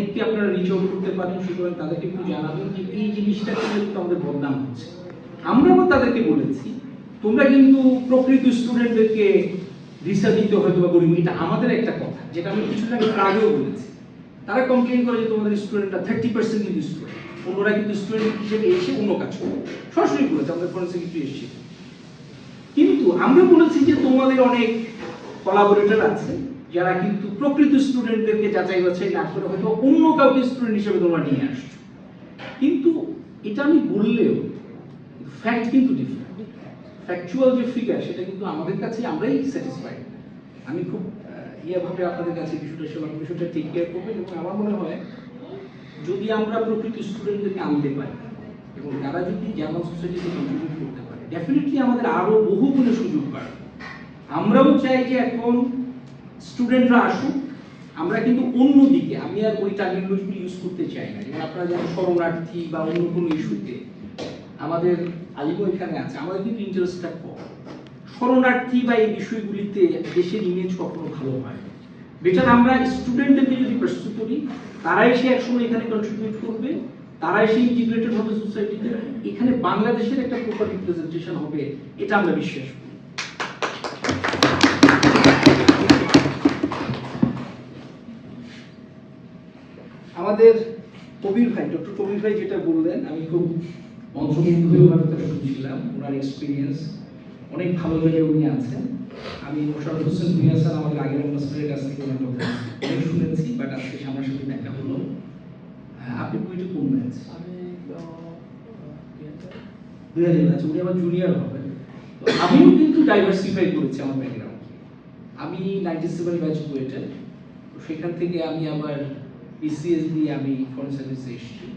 অনেককে আপনারা reach out করতে পারেন, সুতরাং তাদেরকে একটু জানাবেন যে এই জিনিসটা কিন্তু আমাদের বদনাম হচ্ছে। আমরাও তাদেরকে বলেছি তোমরা কিন্তু প্রকৃত স্টুডেন্টদেরকে ভিসা দিতে হয়তো বা গরিব, এটা আমাদের একটা কথা যেটা আমি কিছুটা আগেও বলেছি। তারা কমপ্লেন করে যে তোমাদের স্টুডেন্টরা 30% কিন্তু স্টুডেন্ট, অন্যরা কিন্তু স্টুডেন্ট হিসেবে এসে অন্য কাজ করে, সরাসরি বলেছে আমাদের ফরেন্সিক কিছু এসেছে। কিন্তু আমরা বলেছি যে তোমাদের অনেক কোলাবোরেটর আছে যারা কিন্তু প্রকৃত স্টুডেন্টদেরকে যাচাই বাছাই না করে হয়তো অন্য কাউকে স্টুডেন্ট হিসেবে তোমরা নিয়ে আসছো। কিন্তু এটা আমি বললেও ফ্যাক্ট কিন্তু ডিফারেন্ট, ফ্যাকচুয়াল যে ফিগার সেটা কিন্তু আমাদের কাছে আমরাই স্যাটিসফাইড। আমি খুব ভাবে আপনাদের কাছে বিষয়টা টেক কেয়ার করবেন, এবং আমার মনে হয় যদি আমরা প্রকৃত স্টুডেন্টদেরকে আনতে পারি এবং তারা যদি জার্মান সোসাইটিতে কন্ট্রিবিউট করতে পারে, ডেফিনেটলি আমাদের আরো বহু গুণে সুযোগ বাড়বে। আমরাও চাই যে এখন স্টুডেন্টরা আসুক, আমরা কিন্তু অন্যদিকে, আমি আর ওই টার্মিনোলজিগুলো ইউজ করতে চাই না, যেমন আপনারা যেমন শরণার্থী বা অন্য কোনো ইস্যুতে আমাদের আলিমও এখানে আছে, আমাদের কিন্তু ইন্টারেস্টটা কম। শরণার্থী বা এই বিষয়গুলিতে দেশের ইমেজ কখনো ভালো হয়। বেটার আমরা স্টুডেন্টদেরকে যদি প্রস্তুত করি, তারাই সে একসময় এখানে কন্ট্রিবিউট করবে, তারাই সেই ইন্টিগ্রেটেড হবে সোসাইটিতে, এখানে বাংলাদেশের একটা প্রপার রিপ্রেজেন্টেশন হবে, এটা আমরা বিশ্বাস করি। আমাদের কবির ভাই, ডক্টর কবির ভাই যেটা বললেন, আমি খুব মন্ত্রমুগ্ধ হয়ে ওনার কথা শুনছিলাম, ওনার এক্সপিরিয়েন্স অনেক ভালো জায়গায় উনি আছেন। আমি মোশাররফ হোসেন ভূঁইয়া স্যার আমাদের আগের মাস্টারের কাছ থেকে ওনার কথা অনেক শুনেছি, বাট আজকে সামনাসামনি দেখা হলো। আপনি বইটা কোন ব্যাচ? আচ্ছা, উনি আমার জুনিয়র হবেন। তো আমিও কিন্তু ডাইভার্সিফাই করেছি আমার ব্যাকগ্রাউন্ড। আমি 97 ব্যাচ বুয়েটের, তো সেখান থেকে আমি আবার বিসিএস দিয়ে আমি ফরেন সার্ভিসে এসেছি,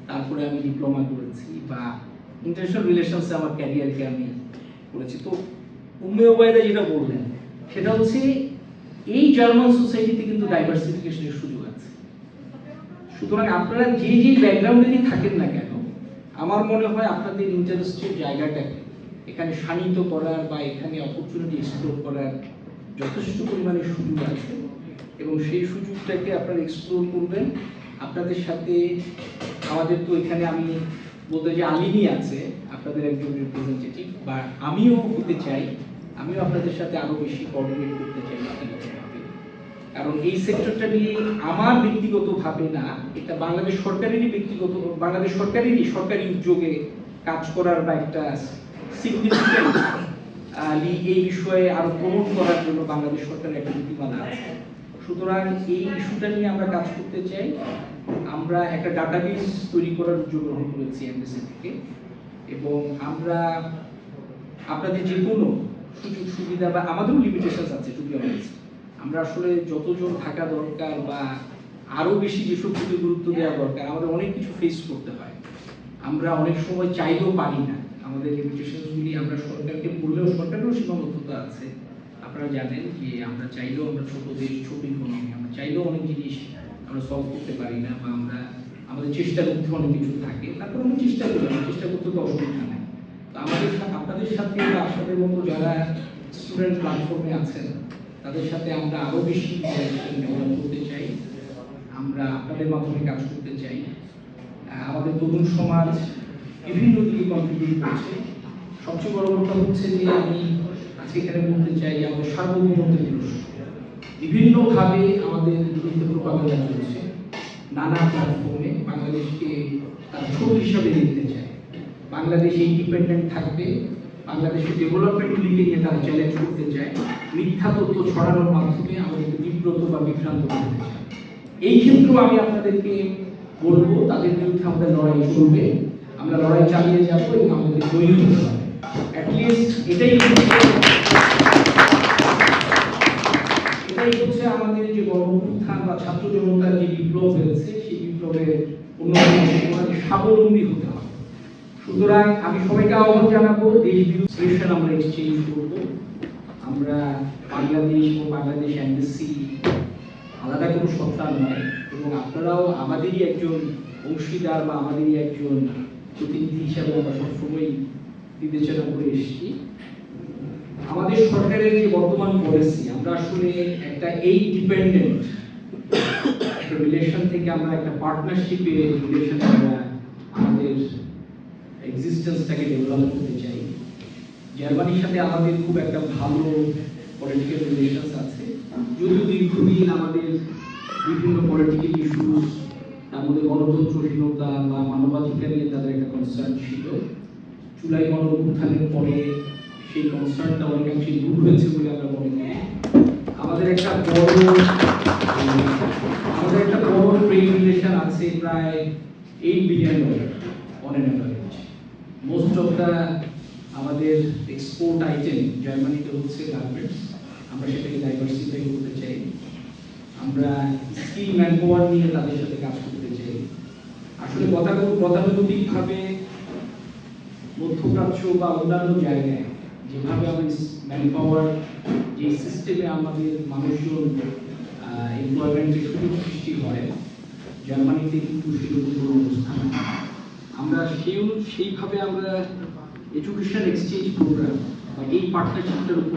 তারপরে আমি ডিপ্লোমা করেছি বা ইন্টারন্যাশনাল রিলেশনসে আমার ক্যারিয়ারকে আমি করেছি। তো উম্মে ওবায়দা যেটা বললেন সেটা হচ্ছে এই জার্মান সোসাইটিতে কিন্তু ডাইভার্সিফিকেশনের সুযোগ আছে। সুতরাং আপনারা যে যে ব্যাকগ্রাউন্ডেই থাকেন না কেন, আমার মনে হয় আপনাদের ইন্টারেস্টের জায়গাটাকে এখানে শানিত করার বা এখানে অপরচুনিটি এক্সপ্লোর করার যথেষ্ট পরিমাণে সুযোগ আছে, এবং সেই সুযোগটাকে আপনারা এক্সপ্লোর করবেন। আপনাদের সাথে আমাদের তো এখানে আমি বলতে যে আলিমই আছে আপনাদের একজন রিপ্রেজেন্টেটিভ, বা আমিও হতে চাই, আমিও আপনাদের সাথে আরো বেশি কোঅর্ডিনেট করতে চাই ব্যক্তিগতভাবে, কারণ এই সেক্টরটা নিয়ে আমার ব্যক্তিগতভাবে না, এটা বাংলাদেশ সরকারেরই বাংলাদেশ সরকারি উদ্যোগে কাজ করার বা একটা সিগনিফিক্যান্ট এই বিষয়ে আরো প্রমোট করার জন্য বাংলাদেশ সরকারের একটা নীতিমালা আছে। সুতরাং এই ইস্যুটা নিয়ে আমরা কাজ করতে চাই। আমরা একটা ডাটাবেস তৈরি করার উদ্যোগ গ্রহণ করেছি এমবিসি থেকে, এবং আমরা আপনাদের যে কোনো সুযোগ সুবিধা বা আমাদেরও লিমিটেশন আছে, টু বি অনেস্ট, আমরা আসলে যতজন থাকা দরকার বা আরো বেশি যেসব দিকে গুরুত্ব দেওয়া দরকার, আমাদের অনেক কিছু ফেস করতে হয়। আমরা অনেক সময় চাইলেও পারি না, আমাদের লিমিটেশনগুলি আমরা সরকারকে বললেও সরকারেরও সীমাবদ্ধতা আছে। আপনারা জানেন যে আমরা চাইলেও, আমরা ছোট দেশ, ছোট ইকোনমি, আমরা চাইলেও অনেক জিনিস আমরা সলভ করতে পারি না, বা আমরা আমাদের চেষ্টার মধ্যে অনেক কিছু থাকে, তারপর আমরা চেষ্টা করি, চেষ্টা করতে তো অসুবিধা নেই। তো আমাদের আপনাদের সাথে বা আপনাদের মতো যারা স্টুডেন্ট প্ল্যাটফর্মে আছেন তাদের সাথে আমরা আরো বেশি ডেভেলপ করতে চাই, আমরা আপনাদের মাধ্যমে কাজ করতে চাই। আমাদের তরুণ সমাজ বিভিন্ন দিকে কন্ট্রিবিউট করছে। সবচেয়ে বড় কথা হচ্ছে যে আমি আজকে এখানে বলতে চাই যে আমাদের সার্বভৌমত্বের প্রশ্ন বিভিন্নভাবে আমাদের বিরুদ্ধে প্রপাগান্ডা চলছে, নানা প্ল্যাটফর্মে বাংলাদেশকে তার ছোট হিসাবে দেখতে চায়। বাংলাদেশ ইন্ডিপেন্ডেন্ট থাকবে, বাংলাদেশের ডেভেলপমেন্টগুলিকে নিয়ে তারা চ্যালেঞ্জ করতে চায়, মিথ্যা তথ্য ছড়ানোর মাধ্যমে আমাদেরকে বিব্রত বা বিভ্রান্ত করতে চায়। এই ক্ষেত্রেও আমি আপনাদেরকে বলবো তাদের বিরুদ্ধে আমাদের লড়াই চলবে, আমরা লড়াই চালিয়ে যাবো এবং আমাদের জয়ী হতে হবে। অ্যাটলিস্ট এটাই হচ্ছে আমাদের যে গণঅভ্যুত্থান বা ছাত্র জনতার যে বিপ্লব হয়েছে, সেই বিপ্লবের উন্নয়ন স্বাবলম্বী হতে হবে। সুতরাং আমি সবাইকে আহ্বান জানাবো, দেশ বিরোধী আমরা এক্সচেঞ্জ করবো। আমরা বাংলাদেশ ও বাংলাদেশ এমবেসি আলাদা কোনো সত্তা নয়, এবং আপনারাও আমাদেরই একজন অংশীদার বা আমাদেরই একজন প্রতিনিধি হিসাবে আমরা সবসময় বিবেচনা করে এসেছি। আমাদের সরকারের যে বর্তমান পলিসি, আমরা আসলে একটা এই ডিপেন্ডেন্ট একটা রিলেশন থেকে আমরা একটা পার্টনারশিপে রিলেশন আমাদের এক্সিস্টেন্সটাকে ডেভেলপ করতে চাই। জার্মানির সাথে আমাদের খুব একটা ভালো পলিটিক্যাল রিলেশনস আছে, যদিও দীর্ঘদিন আমাদের বিভিন্ন পলিটিক্যাল ইস্যুস, তার মধ্যে গণতন্ত্রহীনতা বা মানবাধিকার নিয়ে তাদের একটা কনসার্ন ছিল। জুলাই গণঅভ্যুত্থানের পরে সেই কনসার্নটা অনেকাংশে দূর হয়েছে বলে আমরা মনে করি। আমাদের একটা বড় ট্রেড রিলেশন আছে, প্রায় $8 billion on an average. Most of the আমাদের এক্সপোর্ট আইটেম জার্মানিতে হচ্ছে গার্মেন্টস। আমরা সেটাকে ডাইভার্সিফাই করতে চাই। আমরা স্কিল ম্যানপাওয়ার নিয়ে তাদের সাথে কাজ করতে চাই। আসলে গতানুগতিকভাবে মধ্যপ্রাচ্য বা অন্যান্য জায়গায় যেভাবে আমাদের ম্যানপাওয়ার, যে সিস্টেমে আমাদের মানুষজন এমপ্লয়মেন্টের সুযোগ সৃষ্টি হয়, জার্মানিতে কিন্তু সেরকম কোনো অবস্থান নেই। আমরা সেইভাবে আমরা এডুকেশন এক্সচেঞ্জ প্রোগ্রাম বা এই পার্টনারশিপটার উপর